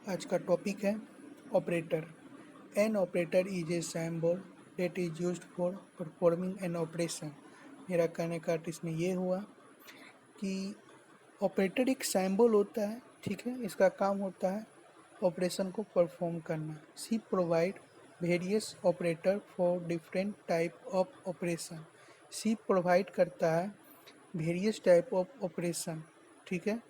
आज का टॉपिक है operator. An operator is a symbol that is used for performing an operation. मेरा कहने का अर्थ इसमें ये हुआ कि ऑपरेटर एक सिंबल होता है, ठीक है। इसका काम होता है ऑपरेशन को परफॉर्म करना। C provide various operator for different type of operation. C provide करता है वेरियस टाइप ऑफ ऑपरेशन, ठीक है।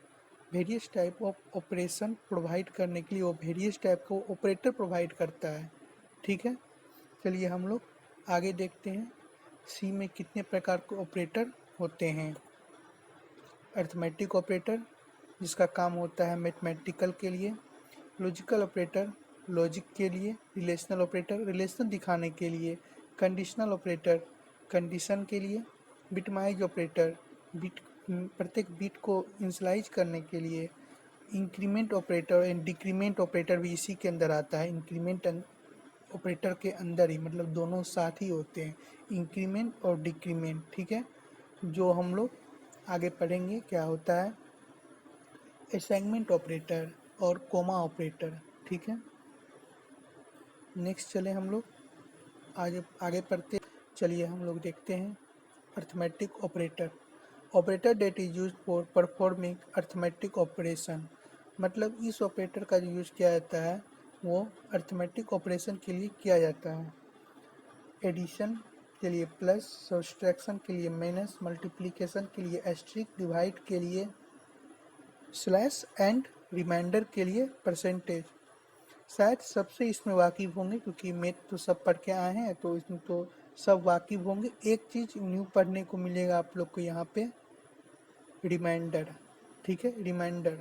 Various type of operation provide करने के लिए वो वेरियस टाइप का ऑपरेटर प्रोवाइड करता है, ठीक है। चलिए हम लोग आगे देखते हैं सी में कितने प्रकार के ऑपरेटर होते हैं। अर्थमेटिक ऑपरेटर जिसका काम होता है मैथमेटिकल के लिए, लॉजिकल ऑपरेटर लॉजिक के लिए, रिलेशनल ऑपरेटर रिलेशन दिखाने के लिए, कंडीशनल ऑपरेटर कंडीशन के लिए, बिटमाइज ऑपरेटर बिट प्रत्येक बिट को इनिशियलाइज करने के लिए, increment operator and decrement operator भी इसी के अंदर आता है। इंक्रीमेंट ऑपरेटर के अंदर ही, मतलब दोनों साथ ही होते हैं, इंक्रीमेंट और डिक्रीमेंट, ठीक है। जो हम लोग आगे पढ़ेंगे क्या होता है असाइनमेंट ऑपरेटर और कोमा ऑपरेटर, ठीक है। नेक्स्ट चले हम लोग आगे आगे पढ़ते। चलिए हम लोग देखते हैं arithmetic operator. Operator that is use for performing arithmetic operation. मतलब इस ऑपरेटर का जो यूज किया जाता है वो अर्थमेटिक ऑपरेशन के लिए किया जाता है। एडिशन के लिए प्लस, सब्सट्रैक्शन के लिए माइनस, मल्टीप्लिकेशन के लिए एस्ट्रिक, डिवाइड के लिए स्लैश एंड रिमाइंडर के लिए परसेंटेज। शायद सबसे इसमें वाकिफ होंगे क्योंकि मैथ तो सब पढ़ के आए हैं, तो इसमें तो सब वाकिफ होंगे। एक चीज़ न्यू पढ़ने को मिलेगा आप लोग को यहाँ पे, रिमाइंडर, ठीक है। रिमाइंडर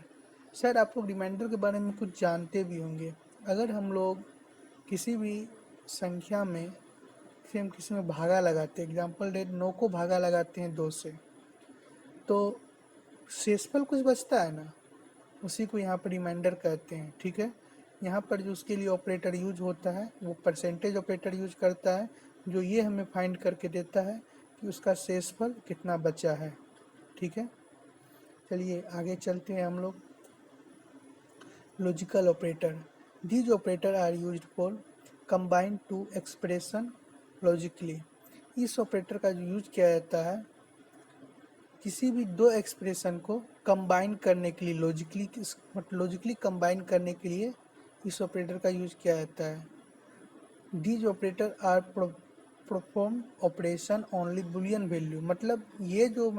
शायद आप लोग रिमाइंडर के बारे में कुछ जानते भी होंगे। अगर हम लोग किसी भी संख्या में हम किसी में भागा लगाते हैं, एग्जाम्पल डेट 9 को भागा लगाते हैं 2 से, तो शेषफल कुछ बचता है ना, उसी को यहाँ पर रिमाइंडर कहते हैं, ठीक है। यहाँ पर जो उसके लिए ऑपरेटर यूज होता है वो परसेंटेज ऑपरेटर यूज करता है, जो ये हमें फाइंड करके देता है कि उसका शेषफल कितना बचा है, ठीक है। चलिए आगे चलते हैं हम लोग। Logical operator, these operator are used for combine two expression logically. इस ऑपरेटर का जो यूज किया जाता है किसी भी दो एक्सप्रेशन को कंबाइन करने के लिए, लॉजिकली कंबाइन करने के लिए इस ऑपरेटर का यूज किया जाता है। These operator are perform operation only Boolean value. मतलब ये जो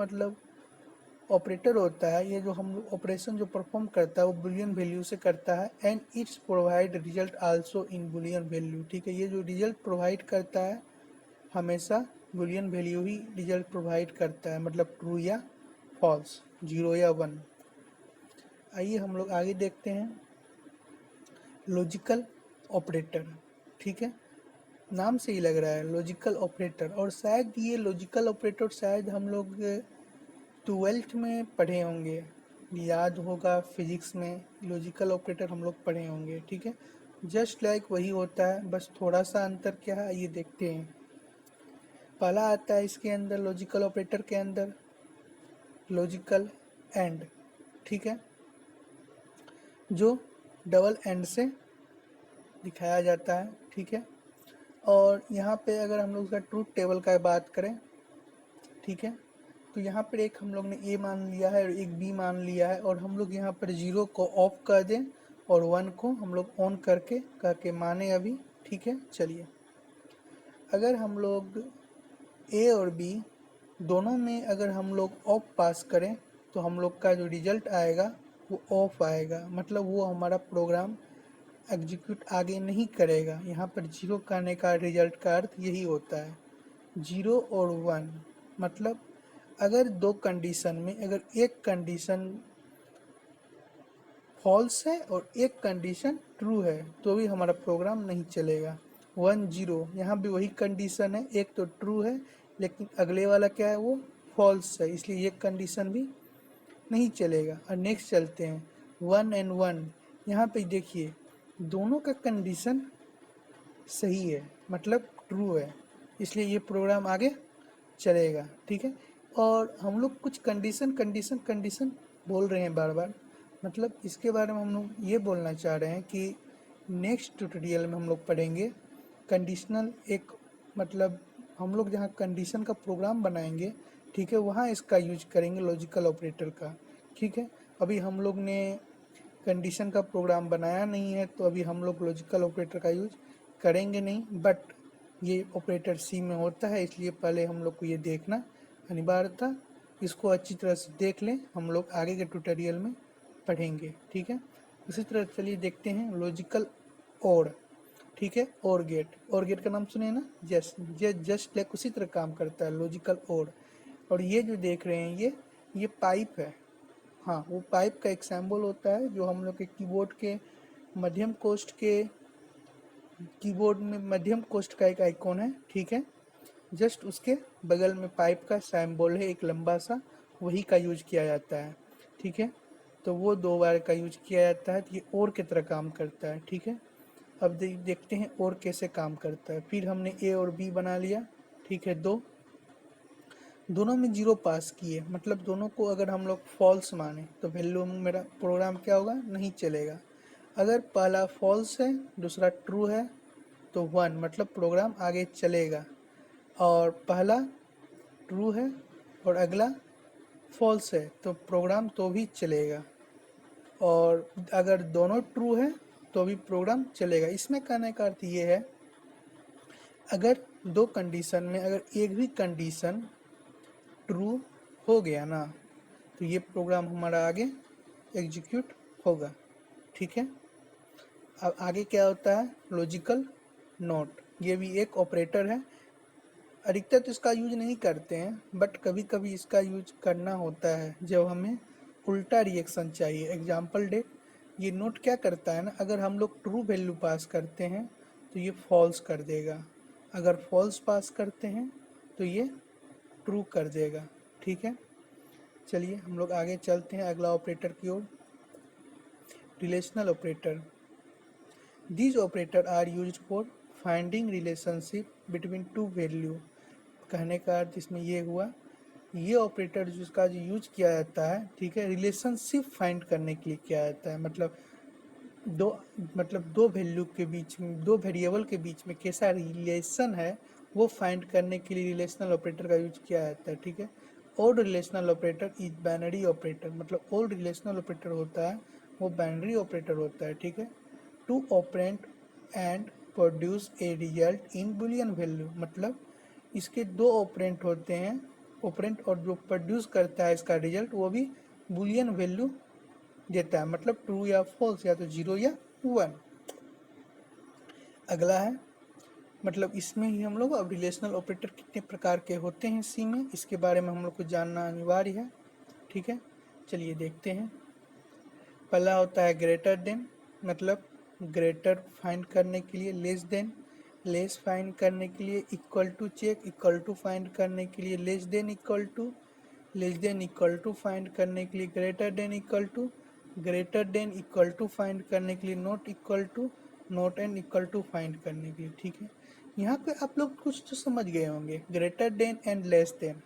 ऑपरेटर होता है, ये जो हम ऑपरेशन जो परफॉर्म करता है वो बुलियन वैल्यू से करता है। And it's provide result also in Boolean value, ठीक है। ये जो रिजल्ट प्रोवाइड करता है हमेशा बुलियन वैल्यू ही रिजल्ट प्रोवाइड करता है, मतलब ट्रू या फॉल्स, 0 या 1। आइए हम लोग आगे देखते हैं लॉजिकल ऑपरेटर, ठीक है। नाम से ही लग रहा है लॉजिकल ऑपरेटर, और शायद ये लॉजिकल ऑपरेटर शायद हम लोग 12th में पढ़े होंगे, याद होगा फिजिक्स में लॉजिकल ऑपरेटर हम लोग पढ़े होंगे, ठीक है। जस्ट लाइक वही होता है, बस थोड़ा सा अंतर क्या है ये देखते हैं। पहला आता है इसके अंदर लॉजिकल ऑपरेटर के अंदर लॉजिकल एंड, ठीक है, जो डबल एंड से दिखाया जाता है, ठीक है। और यहाँ पे अगर हम लोग उसका ट्रूथ टेबल का बात करें, ठीक है, तो यहाँ पर एक हम लोग ने ए मान लिया है और एक बी मान लिया है, और हम लोग यहाँ पर 0 को ऑफ कर दें और 1 को हम लोग ऑन करके माने अभी, ठीक है। चलिए अगर हम लोग ए और बी दोनों में अगर हम लोग ऑफ पास करें तो हम लोग का जो रिजल्ट आएगा वो ऑफ आएगा, मतलब वो हमारा प्रोग्राम एग्जीक्यूट आगे नहीं करेगा। यहाँ पर 0 करने का रिजल्ट का अर्थ यही होता है, 0 और 1। मतलब अगर दो कंडीशन में अगर एक कंडीशन फॉल्स है और एक कंडीशन ट्रू है तो भी हमारा प्रोग्राम नहीं चलेगा। 1 0 यहाँ भी वही कंडीशन है, एक तो ट्रू है लेकिन अगले वाला क्या है वो फॉल्स है, इसलिए ये कंडीशन भी नहीं चलेगा। और नेक्स्ट चलते हैं 1 एंड 1। यहाँ पे देखिए दोनों का कंडीशन सही है, मतलब ट्रू है, इसलिए ये प्रोग्राम आगे चलेगा, ठीक है। और हम लोग कुछ कंडीशन कंडीशन कंडीशन बोल रहे हैं बार बार, मतलब इसके बारे में हम लोग ये बोलना चाह रहे हैं कि नेक्स्ट ट्यूटोरियल में हम लोग पढ़ेंगे कंडीशनल एक, मतलब हम लोग जहाँ कंडीशन का प्रोग्राम बनाएंगे, ठीक है, वहाँ इसका यूज करेंगे लॉजिकल ऑपरेटर का। ठीक है, अभी हम लोग ने कंडीशन का प्रोग्राम बनाया नहीं है, तो अभी हम लोग लॉजिकल ऑपरेटर का यूज करेंगे नहीं, बट ये ऑपरेटर सी में होता है, इसलिए पहले हम लोग को ये देखना अनिवार्य था। इसको अच्छी तरह से देख लें, हम लोग आगे के ट्यूटोरियल में पढ़ेंगे। ठीक है, उसी तरह चलिए देखते हैं लॉजिकल और। ठीक है, और गेट का नाम सुने ना, जस्ट लाइक उसी तरह काम करता है लॉजिकल और ये जो देख रहे हैं ये पाइप है। हाँ, वो पाइप का एक सिंबल होता है जो हम लोग के कीबोर्ड के मध्यम कोष्ठ का एक आइकॉन है। ठीक है, जस्ट उसके बगल में पाइप का सिंबल है एक लंबा सा, वही का यूज किया जाता है। ठीक है, तो वो 2 बार का यूज किया जाता है, तो ये और की तरह काम करता है। ठीक है, अब देखते हैं और कैसे काम करता है। फिर हमने ए और बी बना लिया। ठीक है, दोनों में 0 पास किए, मतलब दोनों को अगर हम लोग फॉल्स माने तो वैल्यू मेरा प्रोग्राम क्या होगा, नहीं चलेगा। अगर पहला फॉल्स है दूसरा ट्रू है तो 1, मतलब प्रोग्राम आगे चलेगा। और पहला ट्रू है और अगला फॉल्स है तो प्रोग्राम तो भी चलेगा। और अगर दोनों ट्रू है तो भी प्रोग्राम चलेगा। इसमें कहने का अर्थ ये है, अगर 2 कंडीशन में अगर एक भी कंडीशन ट्रू हो गया ना, तो ये प्रोग्राम हमारा आगे एग्जीक्यूट होगा। ठीक है, अब आगे क्या होता है, लॉजिकल नॉट। ये भी एक ऑपरेटर है। अधिकतर तो इसका यूज नहीं करते हैं, बट कभी कभी इसका यूज करना होता है जब हमें उल्टा रिएक्शन चाहिए। एग्जाम्पल डेट, ये नोट क्या करता है ना, अगर हम लोग ट्रू वैल्यू पास करते हैं तो ये फॉल्स कर देगा, अगर फॉल्स पास करते हैं तो ये ट्रू कर देगा। ठीक है, चलिए हम लोग आगे चलते हैं अगला ऑपरेटर की ओर, relational operator. These operator are used for finding relationship between two value. कहने का अर्थ इसमें ये हुआ, ये ऑपरेटर जिसका जो यूज किया जाता है, ठीक है, रिलेशनशिप फाइंड करने के लिए किया जाता है। दो वैल्यू के बीच में, दो वेरिएबल के बीच में कैसा रिलेशन है वो फाइंड करने के लिए रिलेशनल ऑपरेटर का यूज किया जाता है। ठीक है, all relational operator is binary operator, मतलब ओल्ड रिलेशनल ऑपरेटर होता है वो बाइनरी ऑपरेटर होता है। ठीक है, two operand and produce a result in Boolean value, मतलब इसके 2 ऑपरेंट होते हैं, ऑपरेंट और जो प्रोड्यूस करता है इसका रिजल्ट वो भी बुलियन वैल्यू देता है, मतलब ट्रू या फॉल्स, या तो 0 या 1। अगला है, मतलब इसमें ही हम लोग अब रिलेशनल ऑपरेटर कितने प्रकार के होते हैं सी में, इसके बारे में हम लोग को जानना अनिवार्य है। ठीक है, चलिए देखते हैं। पहला होता है ग्रेटर देन, मतलब ग्रेटर फाइंड करने के लिए, लेस फाइंड करने के लिए, equal to check, equal to find करने के लिए less than equal to, less than equal to find करने के लिए greater than equal to, greater than equal to find करने के लिए not equal to, not and equal to find करने के लिए। ठीक है, यहाँ पे आप लोग कुछ तो समझ गए होंगे, greater than and less than,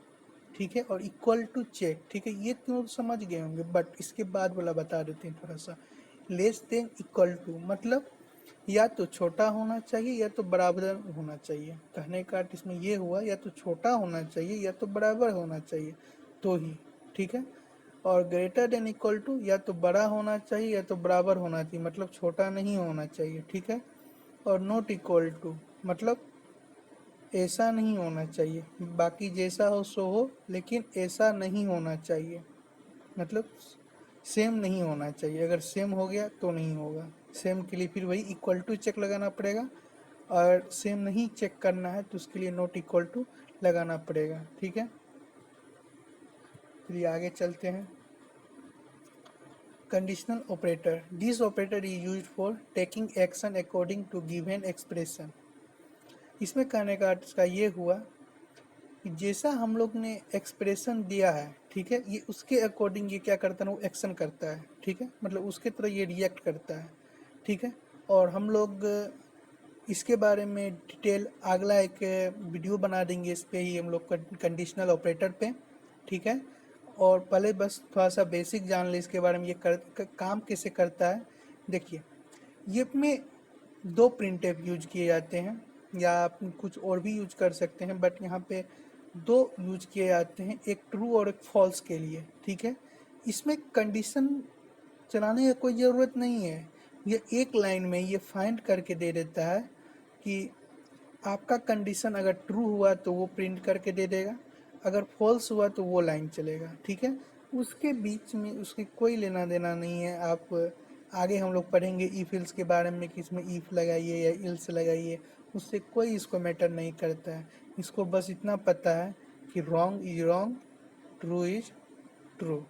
ठीक है, और इक्वल टू चेक। ठीक है, ये तीनों समझ गए होंगे, बट इसके बाद वाला बता देते हैं थोड़ा सा। लेस देन इक्वल टू मतलब या तो छोटा होना चाहिए या तो बराबर होना चाहिए। कहने का अर्थ इसमें ये हुआ, या तो छोटा होना चाहिए या तो बराबर होना चाहिए तो ही। ठीक है, और ग्रेटर देन इक्वल टू या तो बड़ा होना चाहिए या तो बराबर होना चाहिए, मतलब छोटा नहीं होना चाहिए। ठीक है, और नॉट इक्वल टू मतलब ऐसा नहीं होना चाहिए, बाकी जैसा हो सो हो, लेकिन ऐसा नहीं होना चाहिए, मतलब सेम नहीं होना चाहिए। अगर सेम हो गया तो नहीं होगा। सेम के लिए फिर वही इक्वल टू चेक लगाना पड़ेगा, और सेम नहीं चेक करना है तो उसके लिए नॉट इक्वल टू लगाना पड़ेगा। ठीक है, चलिए आगे चलते हैं। Conditional operator, this operator is used for taking action according to given expression. इसमें कहने का अर्थ इसका ये हुआ कि जैसा हम लोग ने एक्सप्रेशन दिया है, ठीक है, ये उसके अकॉर्डिंग ये क्या करता है, वो एक्शन करता है। ठीक है, मतलब उसके तरह ये रिएक्ट करता है। ठीक है, और हम लोग इसके बारे में डिटेल अगला एक वीडियो बना देंगे, इस पे ही हम लोग कंडीशनल ऑपरेटर पे। ठीक है, और पहले बस थोड़ा सा बेसिक जान ले इसके बारे में, ये काम कैसे करता है। देखिए, ये में दो प्रिंटफ यूज किए जाते हैं, या आप कुछ और भी यूज कर सकते हैं, बट यहाँ पे दो यूज किए जाते हैं, एक ट्रू और एक फॉल्स के लिए। ठीक है, इसमें कंडीशन चलाने की कोई ज़रूरत नहीं है, ये एक लाइन में ये फाइंड करके दे देता है कि आपका कंडीशन अगर ट्रू हुआ तो वो प्रिंट करके दे देगा, अगर फॉल्स हुआ तो वो लाइन चलेगा। ठीक है, उसके बीच में उसकी कोई लेना देना नहीं है। आप आगे हम लोग पढ़ेंगे इफ इल्स के बारे में कि इसमें इफ लगाइए या इल्स लगाइए, उससे कोई इसको मैटर नहीं करता है। इसको बस इतना पता है कि wrong is wrong, true is true.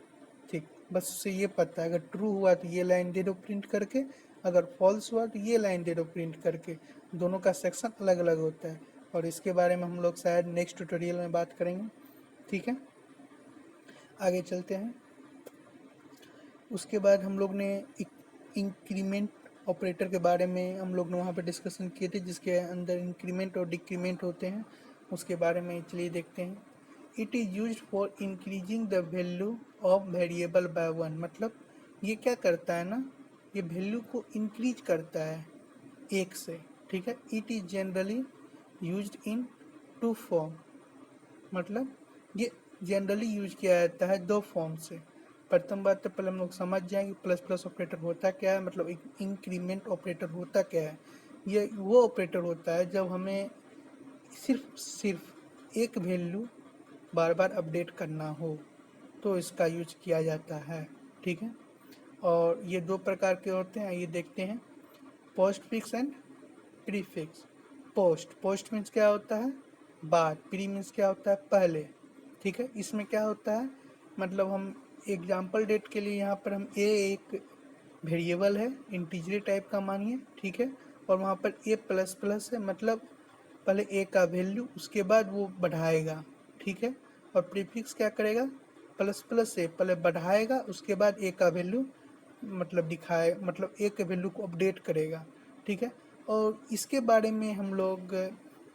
ठीक, बस उससे ये पता है अगर ट्रू हुआ तो ये लाइन दे दो प्रिंट करके, अगर फॉल्स हुआ तो ये लाइन दे दो प्रिंट करके। दोनों का सेक्शन अलग अलग होता है, और इसके बारे में हम लोग शायद नेक्स्ट ट्यूटोरियल में बात करेंगे। ठीक है, आगे चलते हैं। उसके बाद हम लोग ने इंक्रीमेंट ऑपरेटर के बारे में हम लोग ने वहाँ पर डिस्कशन किए थे, जिसके अंदर इंक्रीमेंट और डिक्रीमेंट होते हैं, उसके बारे में चलिए देखते हैं। It is use for increasing the value of variable by one. मतलब ये क्या करता है ना, ये वैल्यू को इंक्रीज करता है एक से। ठीक है, it is generally used in two form. मतलब ये जनरली यूज किया जाता है दो फॉर्म से। प्रथम बात तो पहले हम लोग समझ जाएंगे प्लस प्लस ऑपरेटर होता क्या है, मतलब इंक्रीमेंट ऑपरेटर होता क्या है। ये वो ऑपरेटर होता है जब हमें सिर्फ एक वैल्यू बार बार अपडेट करना हो तो इसका यूज किया जाता है। ठीक है, और ये दो प्रकार के होते हैं, ये देखते हैं। Post fix and pre fix. Post means क्या होता है, बाद। प्री मीन्स क्या होता है, पहले। ठीक है, इसमें क्या होता है, मतलब हम एग्जाम्पल डेट के लिए यहाँ पर हम एक वेरिएबल है इंटीजर टाइप का मानिए। ठीक है, और वहाँ पर ए प्लस प्लस है, मतलब पहले ए का वैल्यू उसके बाद वो बढ़ाएगा। ठीक है, और प्रीफिक्स क्या करेगा, प्लस प्लस से पहले बढ़ाएगा उसके बाद ए का वैल्यू मतलब दिखाए, मतलब ए के वैल्यू को अपडेट करेगा। ठीक है, और इसके बारे में हम लोग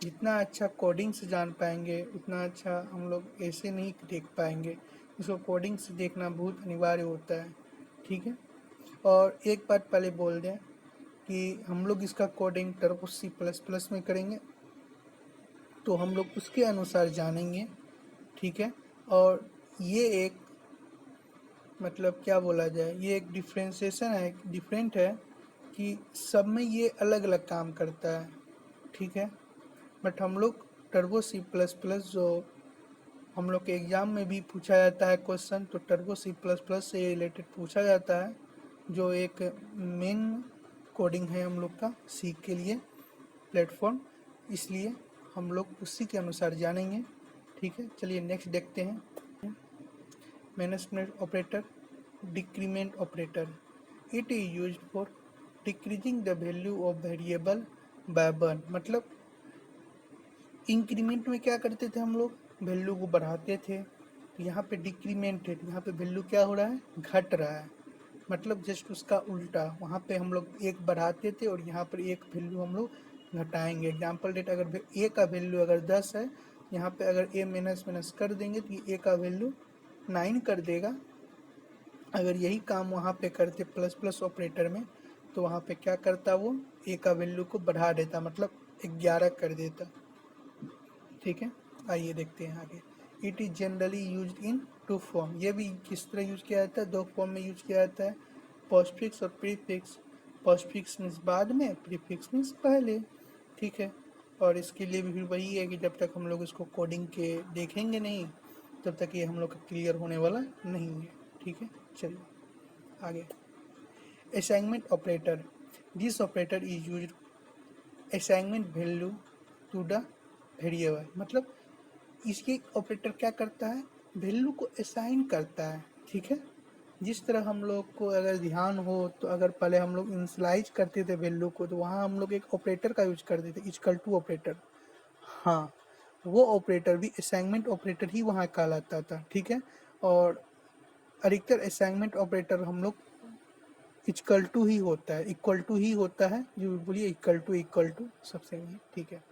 जितना अच्छा कोडिंग से जान पाएंगे उतना अच्छा हम लोग ऐसे नहीं देख पाएंगे, इसको कोडिंग से देखना बहुत अनिवार्य होता है। ठीक है, और एक बात पहले बोल दें कि हम लोग इसका coding Turbo C plus plus में करेंगे, तो हम लोग उसके अनुसार जानेंगे। ठीक है, और ये एक मतलब क्या बोला जाए, ये एक डिफ्रेंसिएशन है, डिफरेंट है कि सब में ये अलग अलग काम करता है। ठीक है, बट हम लोग टर्बो सी प्लस प्लस जो हम लोग के एग्ज़ाम में भी पूछा जाता है क्वेश्चन, तो टर्बो सी प्लस प्लस से रिलेटेड पूछा जाता है, जो एक मेन कोडिंग है हम लोग का सी के लिए प्लेटफॉर्म, इसलिए हम लोग उसी के अनुसार जानेंगे। ठीक है, चलिए नेक्स्ट देखते हैं। Management operator, decrement operator. It is used for decreasing the value of variable by one. मतलब इंक्रीमेंट में क्या करते थे हम लोग, वैल्यू को बढ़ाते थे, तो यहाँ पे डिक्रीमेंट है, यहाँ पे वैल्यू क्या हो रहा है, घट रहा है। मतलब जस्ट उसका उल्टा, वहाँ पे हम लोग एक बढ़ाते थे और यहाँ पर एक वैल्यू हम लोग घटाएंगे। एग्जाम्पल डेट अगर ए का वैल्यू अगर 10 है, यहाँ पे अगर ए माइनस माइनस कर देंगे तो ए का वैल्यू 9 कर देगा। अगर यही काम वहाँ पे करते प्लस प्लस ऑपरेटर में, तो वहाँ पे क्या करता, वो ए का वैल्यू को बढ़ा देता, मतलब 11 कर देता। ठीक है, आइए देखते हैं आगे। It is generally use in two form. ये भी किस तरह यूज किया जाता है, दो फॉर्म में यूज किया जाता है, पोस्टफिक्स और प्रीफिक्स। पोस्टफिक्स मीन्स बाद में, प्रीफिक्स मीन्स पहले। ठीक है, और इसके लिए भी फिर वही है कि जब तक हम लोग इसको कोडिंग के देखेंगे नहीं, तब तक ये हम लोग का क्लियर होने वाला नहीं है। ठीक है, चलिए आगे। Assignment operator. This operator is use assignment value to the variable. मतलब इसके ऑपरेटर क्या करता है, वैल्यू को असाइन करता है। ठीक है, जिस तरह हम लोग को अगर ध्यान हो तो अगर पहले हम लोग इनिशियलाइज करते थे वैल्यू को, तो वहाँ हम लोग एक ऑपरेटर का यूज करते थे, इक्वल टू ऑपरेटर। हाँ, वो ऑपरेटर भी असाइनमेंट ऑपरेटर ही वहाँ कहलाता था। ठीक है, और अधिकतर असाइनमेंट ऑपरेटर हम लोग इक्वल टू ही होता है, इक्वल टू ही होता है, जो बोलिए इक्वल टू सबसे ही। ठीक है,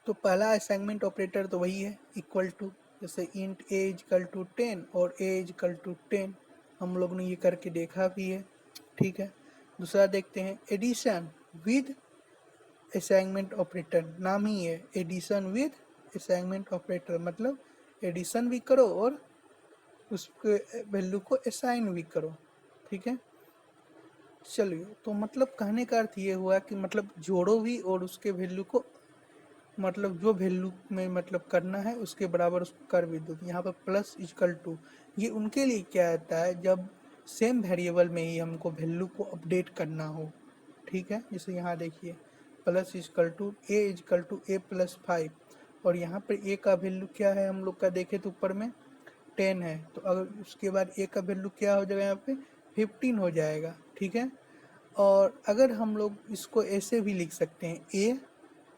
तो पहला असाइनमेंट ऑपरेटर तो वही है, इक्वल टू। जैसे इंट ए इजकल टू 10 और ए इजकल टू 10, हम लोग ने ये करके देखा भी है। ठीक है, दूसरा देखते हैं एडिशन विद असाइनमेंट ऑपरेटर। नाम ही है एडिशन विद असाइनमेंट ऑपरेटर, मतलब एडिशन भी करो और उसके वैल्यू को असाइन भी करो। ठीक है, चलिए, तो मतलब कहने का अर्थ ये हुआ कि मतलब जोड़ो भी और उसके वैल्यू को, मतलब जो वैल्यू में मतलब करना है उसके बराबर उसको कर भी दो। यहाँ पर प्लस इजकल टू, ये उनके लिए क्या आता है जब सेम वेरिएबल में ही हमको वैल्यू को अपडेट करना हो। ठीक है, जैसे यहाँ देखिए plus equal to a plus 5, और यहाँ पर ए का वैल्यू क्या है हम लोग का देखें तो ऊपर में 10 है, तो अगर उसके बाद ए का वैल्यू क्या हो जाएगा, यहाँ पे 15 हो जाएगा। ठीक है, और अगर हम लोग इसको ऐसे भी लिख सकते हैं ए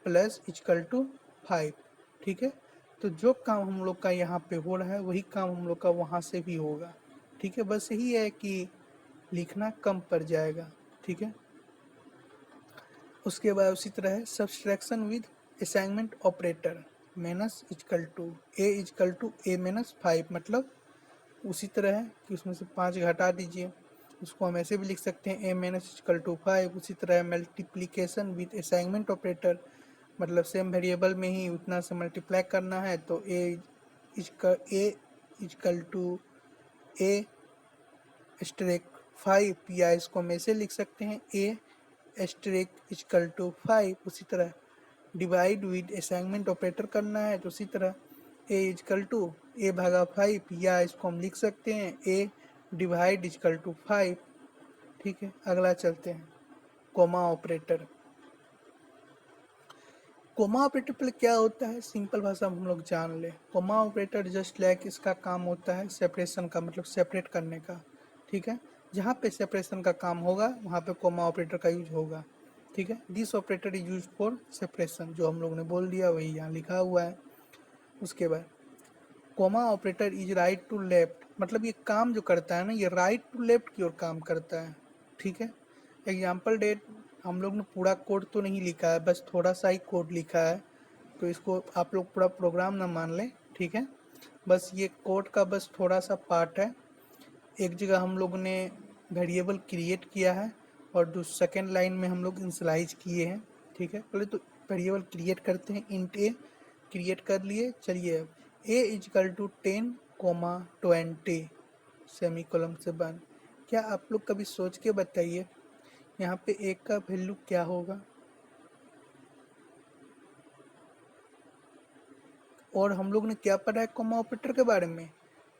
प्लस इजकल टू 5। ठीक है, तो जो काम हम लोग का यहाँ पे हो रहा है वही काम हम लोग का वहाँ से भी होगा। ठीक है, बस यही है कि लिखना कम पड़ जाएगा। ठीक है, उसके बाद उसी तरह है subtraction with assignment operator, minus equal to a minus 5, मतलब उसी तरह है कि उसमें से 5 घटा दीजिए, उसको हम ऐसे भी लिख सकते हैं ए माइनस इजकल टू 5। उसी तरह मल्टीप्लीकेशन विद असाइनमेंट ऑपरेटर, मतलब सेम वेरिएबल में ही उतना से मल्टीप्लाई करना है, तो ए इजकल टू ए स्ट्रेक 5, या इसको हम ऐसे लिख सकते हैं ए स्ट्रेक इजकल टू 5। उसी तरह डिवाइड विद असाइनमेंट ऑपरेटर करना है, तो उसी तरह ए इजकल टू ए भागा 5, या इसको हम लिख सकते हैं ए डिवाइड इजकल टू 5। ठीक है, अगला चलते हैं कोमा ऑपरेटर। कोमा ऑपरेटर पहले क्या होता है, सिंपल भाषा में हम लोग जान ले। कोमा ऑपरेटर जस्ट लाइक इसका काम होता है सेपरेशन का, मतलब सेपरेट करने का। ठीक है, जहाँ पे सेपरेशन का काम होगा वहाँ पे कोमा ऑपरेटर का यूज होगा। ठीक है, this operator is use for separation, जो हम लोग ने बोल दिया वही यहाँ लिखा हुआ है। उसके बाद comma operator is right to left, मतलब ये काम जो करता है ना, ये राइट टू लेफ्ट की ओर काम करता है। ठीक है, एग्जाम्पल डेट हम लोग ने पूरा कोड तो नहीं लिखा है, बस थोड़ा सा ही कोड लिखा है, तो इसको आप लोग पूरा प्रोग्राम ना मान लें। ठीक है, बस ये कोड का बस थोड़ा सा पार्ट है। एक जगह हम लोग ने वेरिएबल क्रिएट किया है और सेकेंड लाइन में हम लोग इनिशियलाइज किए हैं। ठीक है, पहले तो वेरिएबल क्रिएट करते हैं, इंट ए क्रिएट कर लिए। चलिए, अब ए इजकल टू 10,20 सेमी कॉलम से बंद। क्या आप लोग कभी सोच के बताइए यहाँ पे एक का वैल्यू क्या होगा, और हम लोग ने क्या पढ़ा है कॉमा ऑपरेटर के बारे में,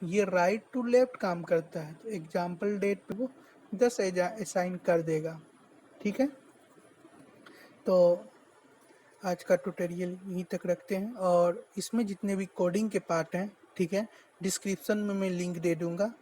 ये राइट टू लेफ्ट काम करता है, तो एग्जाम्पल डेट पे वो 10 असाइन कर देगा। ठीक है, तो आज का ट्यूटोरियल यहीं तक रखते हैं, और इसमें जितने भी कोडिंग के पार्ट हैं, ठीक है, डिस्क्रिप्शन में मैं लिंक दे दूंगा,